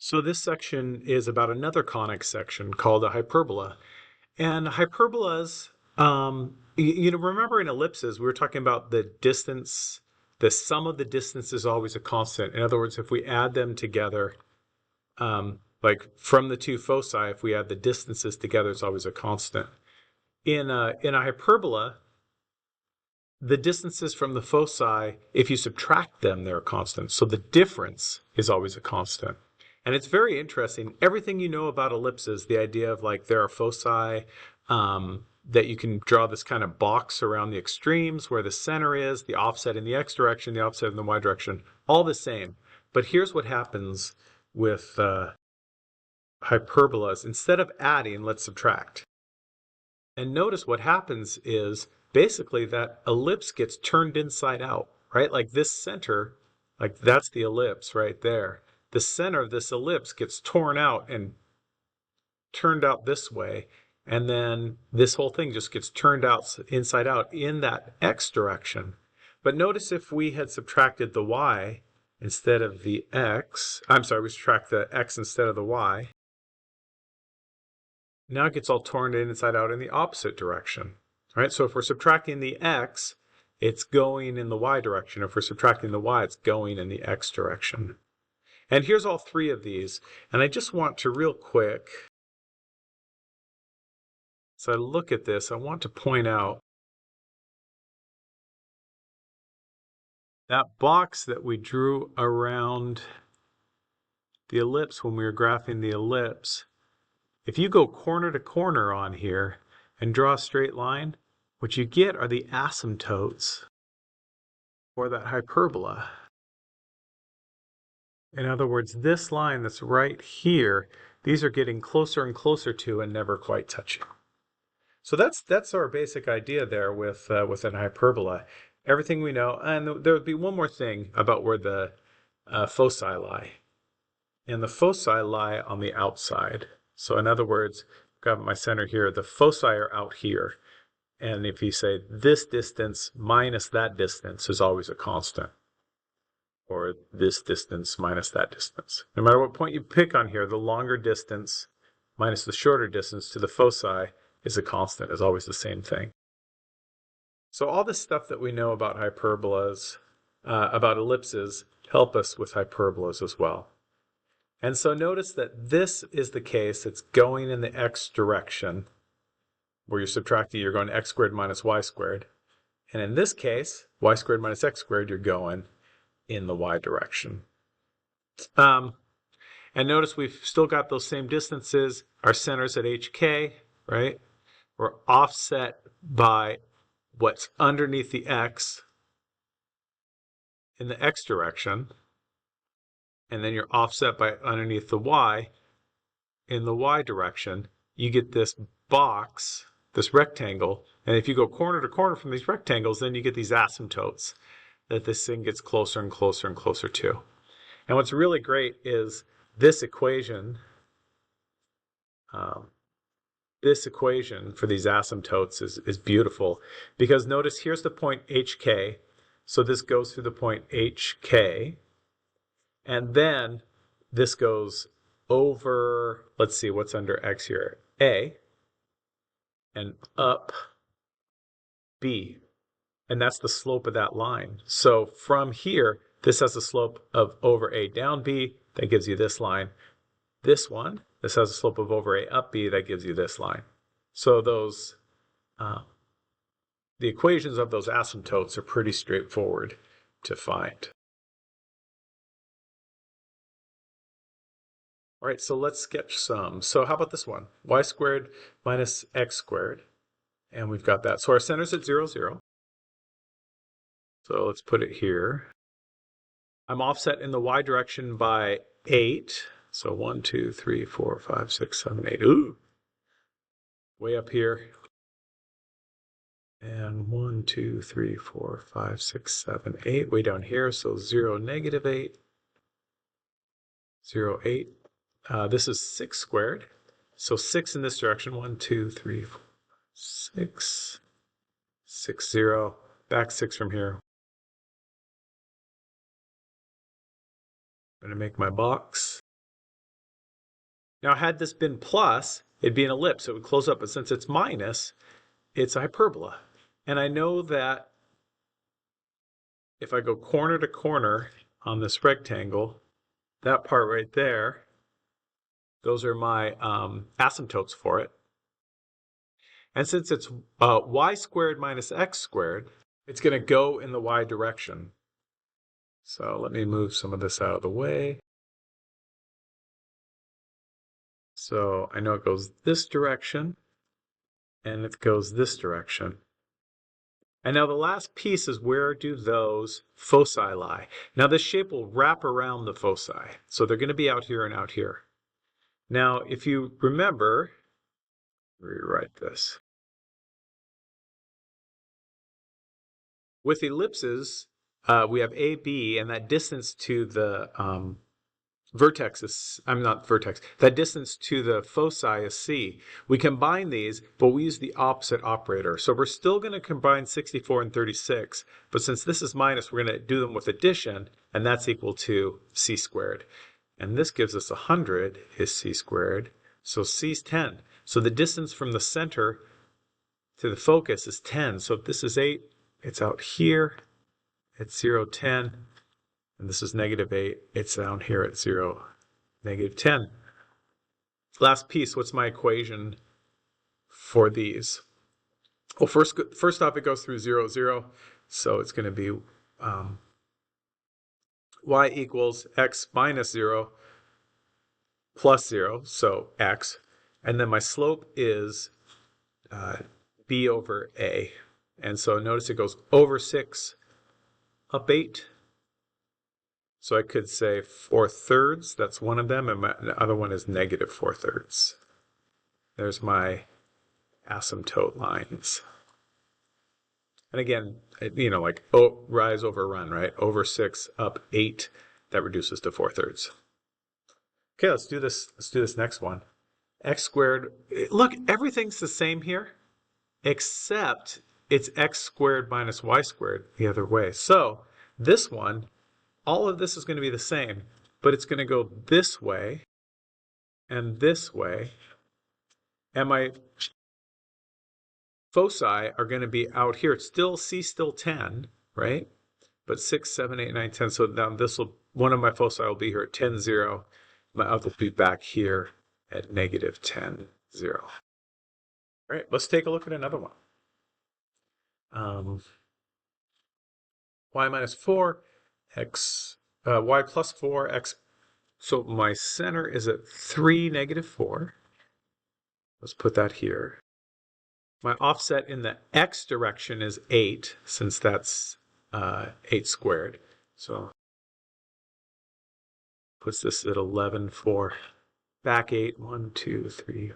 So this section is about another conic section called a hyperbola. And hyperbolas, remember in ellipses, we were talking about the distance, the sum of the distance is always a constant. In other words, if we add them together, like from the two foci, if we add the distances together, it's always a constant. In a hyperbola, the distances from the foci, if you subtract them, they're a constant. So the difference is always a constant. And it's very interesting. Everything you know about ellipses, the idea of like there are foci, that you can draw this kind of box around the extremes where the center is, the offset in the x direction, the offset in the y direction, all the same. But here's what happens with hyperbolas. Instead of adding, let's subtract. And notice what happens is basically that ellipse gets turned inside out, right? Like this center, like that's the ellipse right there. The center of this ellipse gets torn out and turned out this way. And then this whole thing just gets turned out inside out in that x direction. But notice if we had subtracted the y instead of the x, I'm sorry, we subtract the x instead of the y. Now it gets all torn inside out in the opposite direction. Right? So if we're subtracting the x, it's going in the y direction. If we're subtracting the y, it's going in the x direction. And here's all three of these. And I just want to real quick, as I look at this, I want to point out that box that we drew around the ellipse when we were graphing the ellipse. If you go corner to corner on here and draw a straight line, what you get are the asymptotes for that hyperbola. In other words, this line that's right here, these are getting closer and closer to and never quite touching. So that's our basic idea there with an hyperbola. Everything we know, and there would be one more thing about where the foci lie. And the foci lie on the outside. So in other words, I've got my center here, the foci are out here. And if you say this distance minus that distance is always a constant. Or this distance minus that distance. No matter what point you pick on here, the longer distance minus the shorter distance to the foci is a constant, is always the same thing. So all this stuff that we know about hyperbolas, about ellipses, help us with hyperbolas as well. And so notice that this is the case, it's going in the x direction, where you're subtracting, you're going x squared minus y squared. And in this case, y squared minus x squared, you're going in the y direction. And notice we've still got those same distances. Our center's at hk, right? We're offset by what's underneath the x in the x direction. And then you're offset by underneath the y in the y direction. You get this box, this rectangle. And if you go corner to corner from these rectangles, then you get these asymptotes that this thing gets closer and closer and closer to. And what's really great is this equation for these asymptotes is beautiful, because notice here's the point hk. So this goes through the point hk. And then this goes over, let's see, what's under x here? A. And up b. And that's the slope of that line. So from here, this has a slope of over a down b. That gives you this line. This one, this has a slope of over a up b. That gives you this line. So those, the equations of those asymptotes are pretty straightforward to find. All right, so let's sketch some. So how about this one? Y squared minus x squared. And we've got that. So our center's at 0, 0. So let's put it here. I'm offset in the y direction by 8. So 1, 2, 3, 4, 5, 6, 7, 8. Ooh! Way up here. And 1, 2, 3, 4, 5, 6, 7, 8. Way down here. So 0, negative 8. 0, 8. This is 6 squared. So 6 in this direction. 1, 2, 3, 4, 6. 6, 0. Back 6 from here. I'm going to make my box. Now, had this been plus, it'd be an ellipse. It would close up. But since it's minus, it's a hyperbola. And I know that if I go corner to corner on this rectangle, that part right there, those are my asymptotes for it. And since it's y squared minus x squared, it's going to go in the y direction. So let me move some of this out of the way. So I know it goes this direction, and it goes this direction. And now the last piece is, where do those foci lie? Now this shape will wrap around the foci. So they're going to be out here and out here. Now, if you remember, rewrite this. With ellipses, we have AB, and that distance to the vertex is, that distance to the foci is C. We combine these, but we use the opposite operator. So we're still going to combine 64 and 36, but since this is minus, we're going to do them with addition, and that's equal to C squared. And this gives us 100 is C squared, so C's 10. So the distance from the center to the focus is 10. So if this is 8, it's out here at 0, 10. And this is -8. It's down here at 0, -10. Last piece, what's my equation for these? Well, first off, it goes through 0, 0. So it's going to be y equals x minus 0 plus 0, so x. And then my slope is b over a. And so notice it goes over 6, up 8. So I could say 4/3, that's one of them, and the other one is -4/3. There's my asymptote lines. And again, like rise over run, right? Over 6, up 8, that reduces to 4/3. Okay, let's do this. Let's do this next one. X squared, look, everything's the same here, except it's x squared minus y squared the other way. So this one, all of this is going to be the same, but it's going to go this way and this way. And my foci are going to be out here. It's still still 10, right? But 6, 7, 8, 9, 10. So now one of my foci will be here at 10, 0. My other will be back here at -10, 0. All right, let's take a look at another one. Y minus 4, x, y plus 4, x. So my center is at 3, -4. Let's put that here. My offset in the x direction is 8, since that's 8 squared. So puts this at 11, 4. Back 8, 1, 2, 3.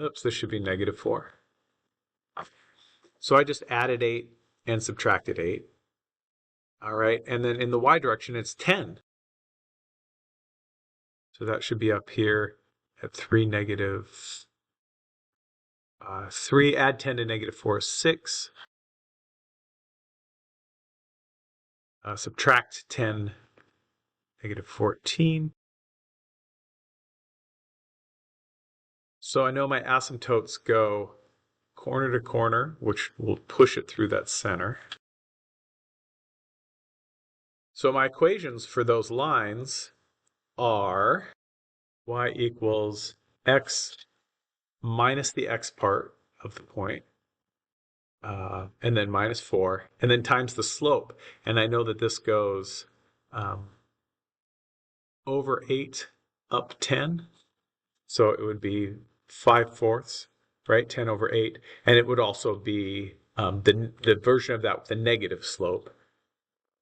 Oops, this should be -4. So I just added 8 and subtracted 8. All right, and then in the y direction, it's 10. So that should be up here at 3, -3. Add 10 to -4 is 6. Subtract 10, -14. So I know my asymptotes go corner to corner, which will push it through that center. So my equations for those lines are y equals x minus the x part of the point, and then -4, and then times the slope. And I know that this goes over 8, up 10. So it would be 5/4, right? 10 over 8. And it would also be the version of that with the negative slope.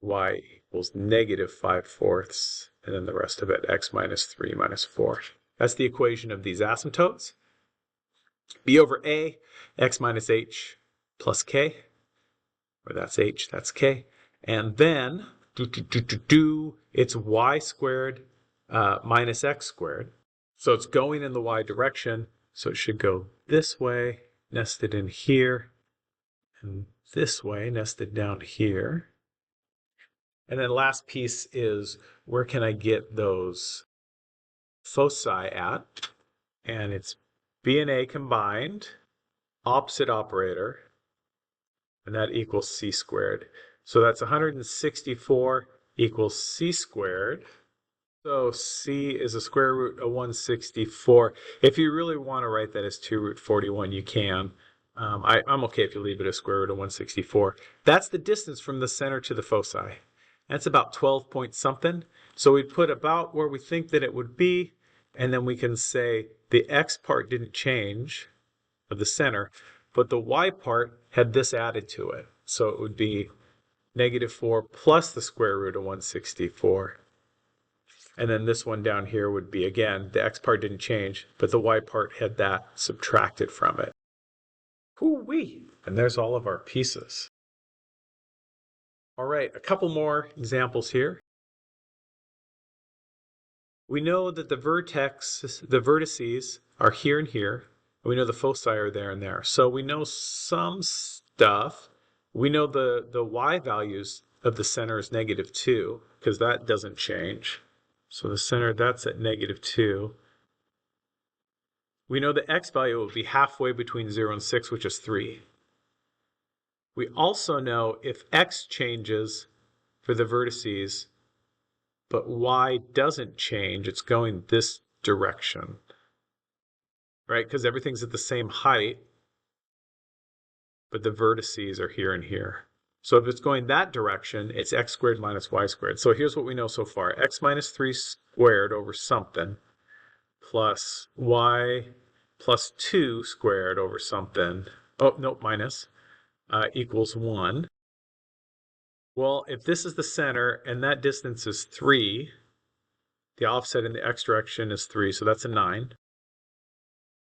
Y equals -5/4, and then the rest of it, x minus 3 minus 4. That's the equation of these asymptotes. B over A, x minus h plus k, or that's h, that's k. And then, it's y squared minus x squared. So it's going in the y direction, so it should go this way, nested in here, and this way, nested down here. And then last piece is, where can I get those foci at, and it's B and A combined, opposite operator, and that equals c squared. So that's 164 equals c squared. So c is a square root of 164. If you really want to write that as 2 root 41, you can. I'm okay if you leave it as square root of 164. That's the distance from the center to the foci. That's about 12 point something. So we'd put about where we think that it would be, and then we can say the x part didn't change of the center, but the y part had this added to it. So it would be -4 plus the square root of 164. And then this one down here would be, again, the x part didn't change, but the y part had that subtracted from it. Hoo-wee! And there's all of our pieces. All right, a couple more examples here. We know that the vertices are here and here. And we know the foci are there and there. So we know some stuff. We know the y values of the center is -2, because that doesn't change. So the center, that's at -2. We know the x value will be halfway between 0 and 6, which is 3. We also know if x changes for the vertices, but y doesn't change, it's going this direction, right? Because everything's at the same height, but the vertices are here and here. So if it's going that direction, it's x squared minus y squared. So here's what we know so far. X minus 3 squared over something plus y plus 2 squared over something. Oh, no, minus equals 1. Well, if this is the center and that distance is 3, the offset in the x direction is 3, so that's a 9.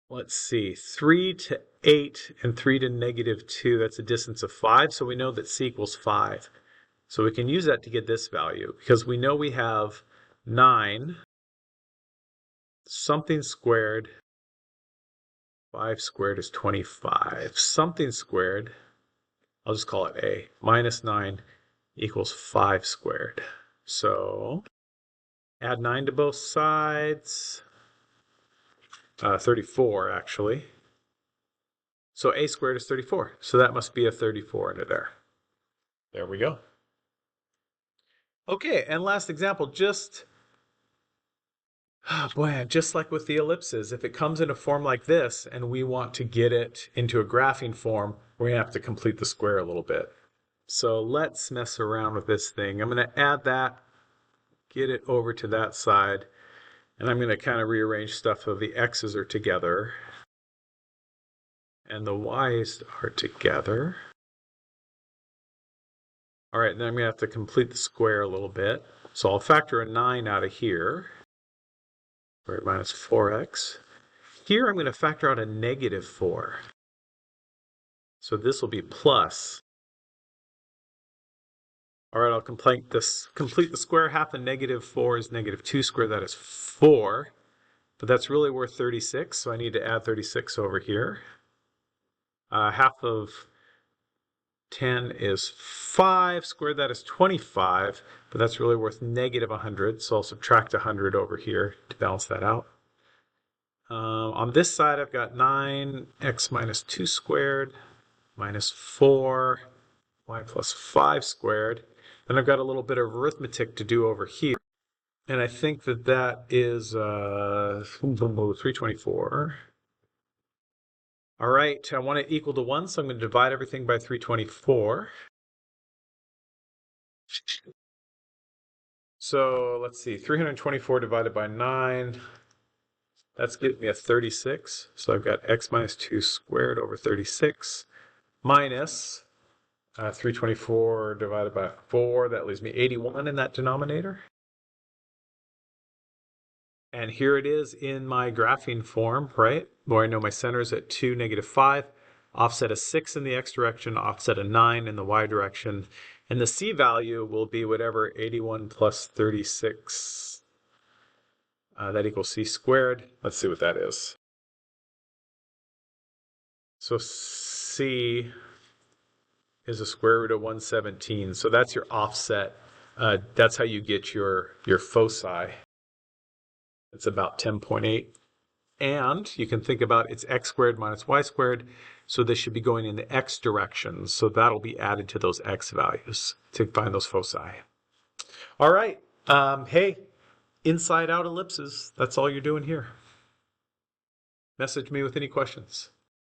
Let's see, 3 to 8 and 3 to -2, that's a distance of 5, so we know that c equals 5. So we can use that to get this value, because we know we have 9 something squared, 5 squared is 25, something squared, I'll just call it a, minus 9 equals 5 squared. So add 9 to both sides, 34 actually. So a squared is 34. So that must be a 34 into there. There we go. Okay, and last example, just like with the ellipses, if it comes in a form like this and we want to get it into a graphing form, we're going to have to complete the square a little bit. So let's mess around with this thing. I'm going to add that, get it over to that side, and I'm going to kind of rearrange stuff so the x's are together and the y's are together. All right, then I'm going to have to complete the square a little bit. So I'll factor a 9 out of here. Squared minus 4x. Here I'm going to factor out a -4. So this will be plus. All right, I'll complete the square. Half of -4 is -2 squared. That is 4. But that's really worth 36, so I need to add 36 over here. Half of 10 is 5 squared. That is 25, but that's really worth -100, so I'll subtract 100 over here to balance that out. On this side, I've got 9x minus 2 squared minus 4y plus 5 squared. Then I've got a little bit of arithmetic to do over here. And I think that is 324. All right, I want it equal to 1, so I'm going to divide everything by 324. So let's see, 324 divided by 9, that's giving me a 36. So I've got x minus 2 squared over 36 minus 324 divided by 4. That leaves me 81 in that denominator. And here it is in my graphing form, right? Where I know my center is at 2, -5, offset a 6 in the x direction, offset a 9 in the y direction. And the c value will be whatever 81 plus 36. That equals c squared. Let's see what that is. So c is a square root of 117. So that's your offset. That's how you get your foci. It's about 10.8. And you can think about it's x squared minus y squared. So this should be going in the x direction. So that'll be added to those x values to find those foci. All right. Hey, inside out ellipses. That's all you're doing here. Message me with any questions.